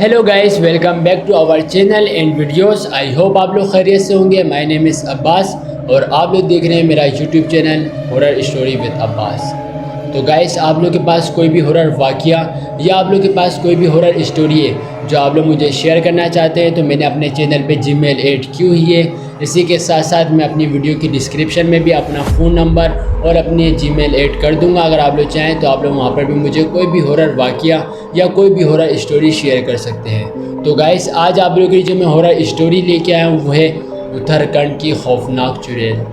Hello guys, welcome back to our channel and videos. I hope आप लोग खैरियत से होंगे। माय नेम इज़ अब्बास और आप लोग देख रहे हैं मेरा YouTube channel horror story with Abbas. तो गाइस, आप लोग के पास कोई भी हॉरर वाक़या या आप लोग के पास कोई भी हॉरर स्टोरी है जो आप लोग मुझे शेयर करना चाहते हैं तो मैंने अपने चैनल पे जीमेल ऐड की हुई है। इसी के साथ साथ मैं अपनी वीडियो की डिस्क्रिप्शन में भी अपना फ़ोन नंबर और अपने जीमेल ऐड कर दूंगा। अगर आप लोग चाहें तो आप लोग वहाँ पर भी मुझे कोई भी हॉरर वाक़या या कोई भी हॉरर स्टोरी शेयर कर सकते हैं। तो गाइस, आज आप लोगों के लिए जो मैं हॉरर स्टोरी लेके आया हूँ वो है उत्तराखंड की खौफनाक चुड़ैल।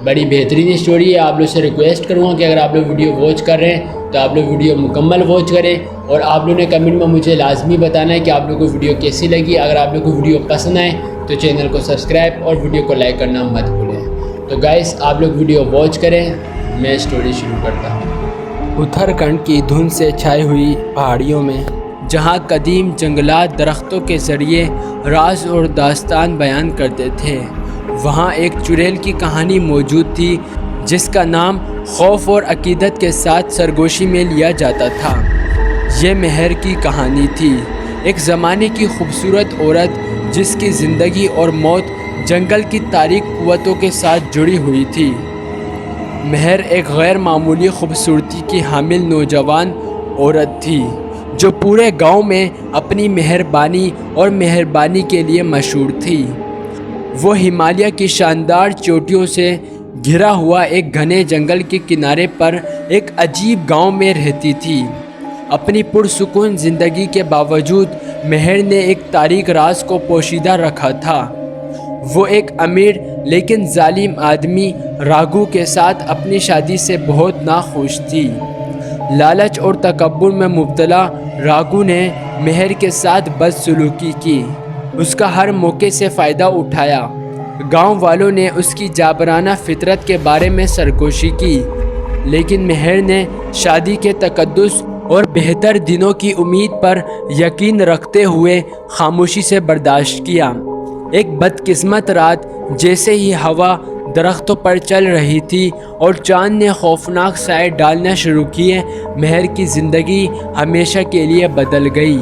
बड़ी बेहतरीन स्टोरी है। आप लोग से रिक्वेस्ट करूँगा कि अगर आप लोग वीडियो वॉच कर रहे हैं तो आप लोग वीडियो मुकम्मल वॉच करें और आप लोगों ने कमेंट में मुझे लाजमी बताना है कि आप लोग को वीडियो कैसी लगी। अगर आप लोग को वीडियो पसंद आए तो चैनल को सब्सक्राइब और वीडियो को लाइक करना मत भूलें। तो गाइस, आप लोग वीडियो वॉच करें, मैं स्टोरी शुरू करता हूँ। उत्तराखंड की धुंध से छाई हुई पहाड़ियों में, जहाँ कदीम जंगलात दरख्तों के ज़रिए राज और दास्तान बयान करते थे, वहाँ एक चुड़ैल की कहानी मौजूद थी जिसका नाम खौफ और अकीदत के साथ सरगोशी में लिया जाता था। ये मेहर की कहानी थी, एक ज़माने की खूबसूरत औरत जिसकी ज़िंदगी और मौत जंगल की तारीक क़ुव्वतों के साथ जुड़ी हुई थी। मेहर एक गैर मामूली खूबसूरती की हामिल नौजवान औरत थी जो पूरे गांव में अपनी मेहरबानी और मेहरबानी के लिए मशहूर थी। वो हिमालय की शानदार चोटियों से घिरा हुआ एक घने जंगल के किनारे पर एक अजीब गांव में रहती थी। अपनी पुरसुकून ज़िंदगी के बावजूद मेहर ने एक तारीक राज को पोशीदा रखा था। वो एक अमीर लेकिन जालिम आदमी राघु के साथ अपनी शादी से बहुत नाखुश थी। लालच और तकब्बुर में मुब्तला राघु ने मेहर के साथ बदसलूकी की, उसका हर मौके से फ़ायदा उठाया। गांव वालों ने उसकी जाबराना फितरत के बारे में सरगोशी की, लेकिन मेहर ने शादी के तकद्दुस और बेहतर दिनों की उम्मीद पर यकीन रखते हुए खामोशी से बर्दाश्त किया। एक बदकिस्मत रात जैसे ही हवा दरख्तों पर चल रही थी और चाँद ने खौफनाक साए डालना शुरू किए, मेहर की ज़िंदगी हमेशा के लिए बदल गई।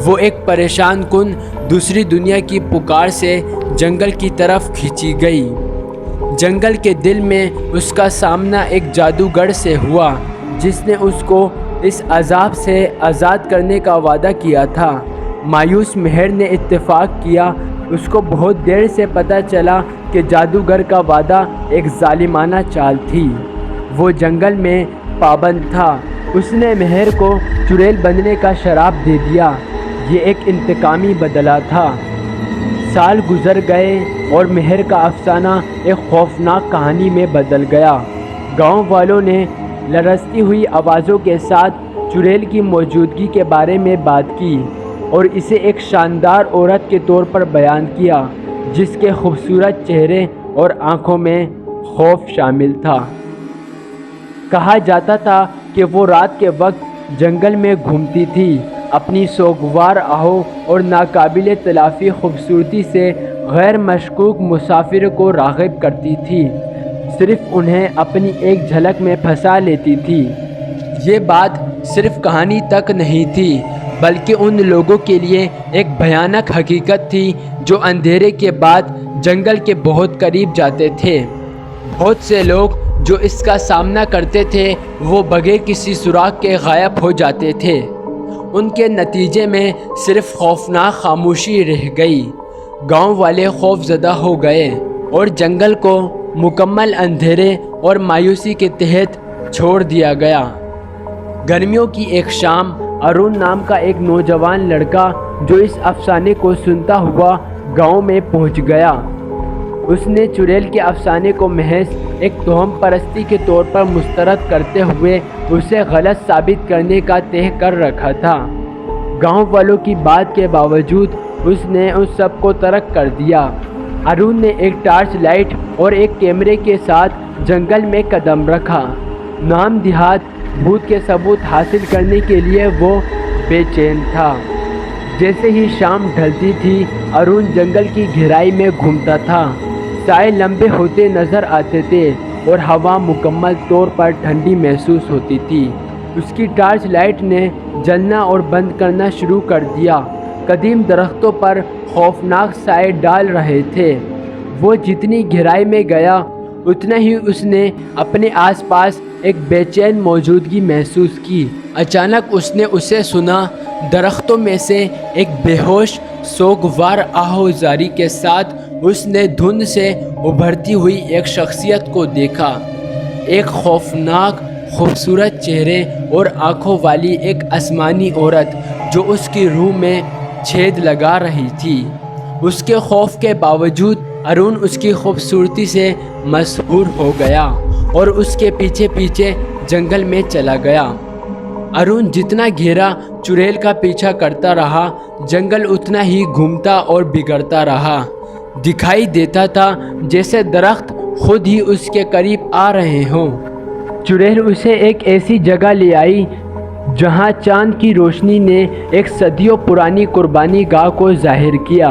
वो एक परेशान कुन दूसरी दुनिया की पुकार से जंगल की तरफ खींची गई। जंगल के दिल में उसका सामना एक जादूगर से हुआ जिसने उसको इस अजाब से आज़ाद करने का वादा किया था। मायूस मेहर ने इत्तेफाक किया। उसको बहुत देर से पता चला कि जादूगर का वादा एक जालिमाना चाल थी। वो जंगल में पाबंद था। उसने मेहर को चुड़ैल बनने का शराप दे दिया। ये एक इंतकामी बदला था। साल गुजर गए और मेहर का अफसाना एक खौफनाक कहानी में बदल गया। गांव वालों ने लरजती हुई आवाज़ों के साथ चुड़ैल की मौजूदगी के बारे में बात की और इसे एक शानदार औरत के तौर पर बयान किया जिसके खूबसूरत चेहरे और आँखों में खौफ शामिल था। कहा जाता था कि वो रात के वक्त जंगल में घूमती थी, अपनी सोगवार आहो और नाकाबिले तलाफ़ी खूबसूरती से गैर मशकूक मुसाफिर को राग़िब करती थी, सिर्फ़ उन्हें अपनी एक झलक में फंसा लेती थी। ये बात सिर्फ़ कहानी तक नहीं थी बल्कि उन लोगों के लिए एक भयानक हकीकत थी जो अंधेरे के बाद जंगल के बहुत करीब जाते थे। बहुत से लोग जो इसका सामना करते थे वो बगैर किसी सुराग के गायब हो जाते थे। उनके नतीजे में सिर्फ खौफनाक खामोशी रह गई। गांव वाले खौफजदा हो गए और जंगल को मुकम्मल अंधेरे और मायूसी के तहत छोड़ दिया गया। गर्मियों की एक शाम अरुण नाम का एक नौजवान लड़का जो इस अफसाने को सुनता हुआ गांव में पहुंच गया। उसने चुड़ैल के अफसाने को महज एक तोहम परस्ती के तौर पर मुस्तरद करते हुए उसे गलत साबित करने का तय कर रखा था। गांव वालों की बात के बावजूद उसने उस सब को तर्क कर दिया। अरुण ने एक टार्च लाइट और एक कैमरे के साथ जंगल में कदम रखा। नाम देहात भूत के सबूत हासिल करने के लिए वो बेचैन था। जैसे ही शाम ढलती थी अरुण जंगल की गहराई में घूमता था। साए लंबे होते नज़र आते थे और हवा मुकम्मल तौर पर ठंडी महसूस होती थी। उसकी टार्च लाइट ने जलना और बंद करना शुरू कर दिया। قدیم درختوں پر خوفناک سائے ڈال رہے تھے۔ وہ جتنی گہرائی میں گیا اتنا ہی اس نے اپنے آس پاس ایک بے چین موجودگی محسوس کی۔ اچانک اس نے اسے سنا۔ درختوں میں سے ایک بے ہوش سوگوار آہوزاری کے ساتھ اس نے دھند سے ابھرتی ہوئی ایک شخصیت کو دیکھا۔ ایک خوفناک خوبصورت چہرے اور آنکھوں والی ایک آسمانی عورت جو اس کی روح میں چھید لگا رہی تھی۔ اس کے خوف کے باوجود ارون اس کی خوبصورتی سے مسحور ہو گیا اور اس کے پیچھے پیچھے جنگل میں چلا گیا۔ ارون جتنا گہرا چڑیل کا پیچھا کرتا رہا، جنگل اتنا ہی گھومتا اور بگڑتا رہا۔ دکھائی دیتا تھا جیسے درخت خود ہی اس کے قریب آ رہے ہوں۔ چڑیل اسے ایک ایسی جگہ لے آئی جہاں چاند کی روشنی نے ایک صدیوں پرانی قربانی گاہ کو ظاہر کیا۔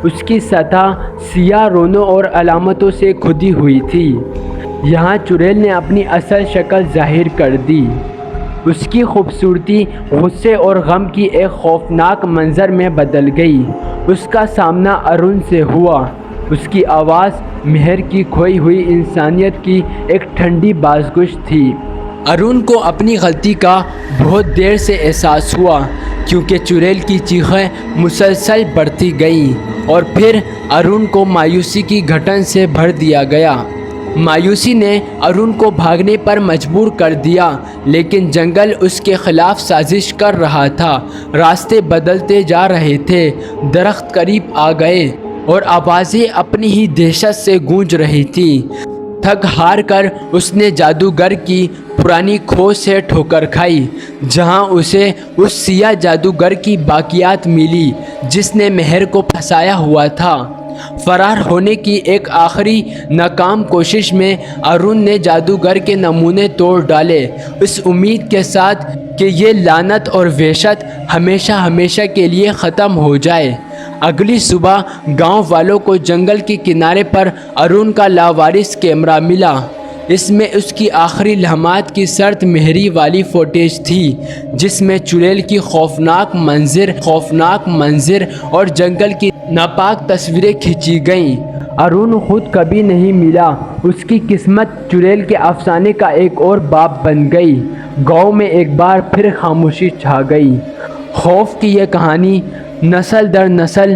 اس کی سطح سیاہ رونوں اور علامتوں سے کھدی ہوئی تھی۔ یہاں چڑیل نے اپنی اصل شکل ظاہر کر دی۔ اس کی خوبصورتی غصے اور غم کی ایک خوفناک منظر میں بدل گئی۔ اس کا سامنا ارون سے ہوا۔ اس کی آواز مہر کی کھوئی ہوئی انسانیت کی ایک ٹھنڈی بازگشت تھی۔ ارون کو اپنی غلطی کا بہت دیر سے احساس ہوا کیونکہ چڑیل کی چیخیں مسلسل بڑھتی گئیں اور پھر ارون کو مایوسی کی گھٹن سے بھر دیا گیا۔ مایوسی نے ارون کو بھاگنے پر مجبور کر دیا، لیکن جنگل اس کے خلاف سازش کر رہا تھا۔ راستے بدلتے جا رہے تھے، درخت قریب آ گئے اور آوازیں اپنی ہی دہشت سے گونج رہی تھیں۔ تھک ہار کر اس نے جادوگر کی پرانی کھو سے ٹھوکر کھائی، جہاں اسے اس سیاہ جادوگر کی باقیات ملی جس نے مہر کو پھنسایا ہوا تھا۔ فرار ہونے کی ایک آخری ناکام کوشش میں ارون نے جادوگر کے نمونے توڑ ڈالے، اس امید کے ساتھ کہ یہ لعنت اور وحشت ہمیشہ ہمیشہ کے لیے ختم ہو جائے۔ اگلی صبح گاؤں والوں کو جنگل کے کنارے پر ارون کا لاوارث کیمرہ ملا۔ اس میں اس کی آخری لمحات کی سرد مہری والی فوٹیج تھی جس میں چڑیل کی خوفناک منظر اور جنگل کی ناپاک تصویریں کھینچی گئیں۔ ارون خود کبھی نہیں ملا، اس کی قسمت چڑیل کے افسانے کا ایک اور باب بن گئی۔ گاؤں میں ایک بار پھر خاموشی چھا گئی۔ خوف کی یہ کہانی نسل در نسل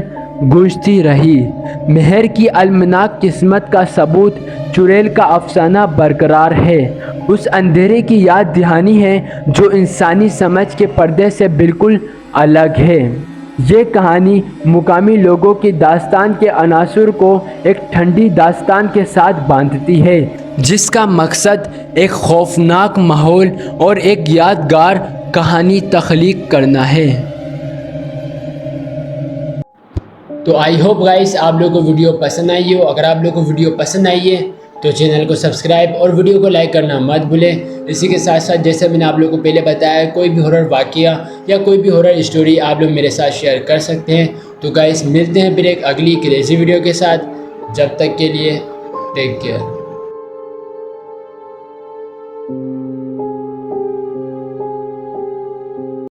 گونجتی رہی۔ مہر کی المناک قسمت کا ثبوت چڑیل کا افسانہ برقرار ہے، اس اندھیرے کی یاد دہانی ہے جو انسانی سمجھ کے پردے سے بالکل الگ ہے۔ یہ کہانی مقامی لوگوں کی داستان کے عناصر کو ایک ٹھنڈی داستان کے ساتھ باندھتی ہے جس کا مقصد ایک خوفناک ماحول اور ایک یادگار کہانی تخلیق کرنا ہے۔ تو آئی ہوپ گائز آپ لوگوں کو ویڈیو پسند آئی ہو۔ اگر آپ لوگوں کو ویڈیو پسند آئی ہے تو چینل کو سبسکرائب اور ویڈیو کو لائک کرنا مت بھولیں۔ اسی کے ساتھ ساتھ جیسے میں نے آپ لوگوں کو پہلے بتایا ہے، کوئی بھی ہارر واقعہ یا کوئی بھی ہارر اسٹوری آپ لوگ میرے ساتھ شیئر کر سکتے ہیں۔ تو گائز ملتے ہیں پھر ایک اگلی کریزی ویڈیو کے ساتھ، جب تک کے لیے ٹیک کیئر۔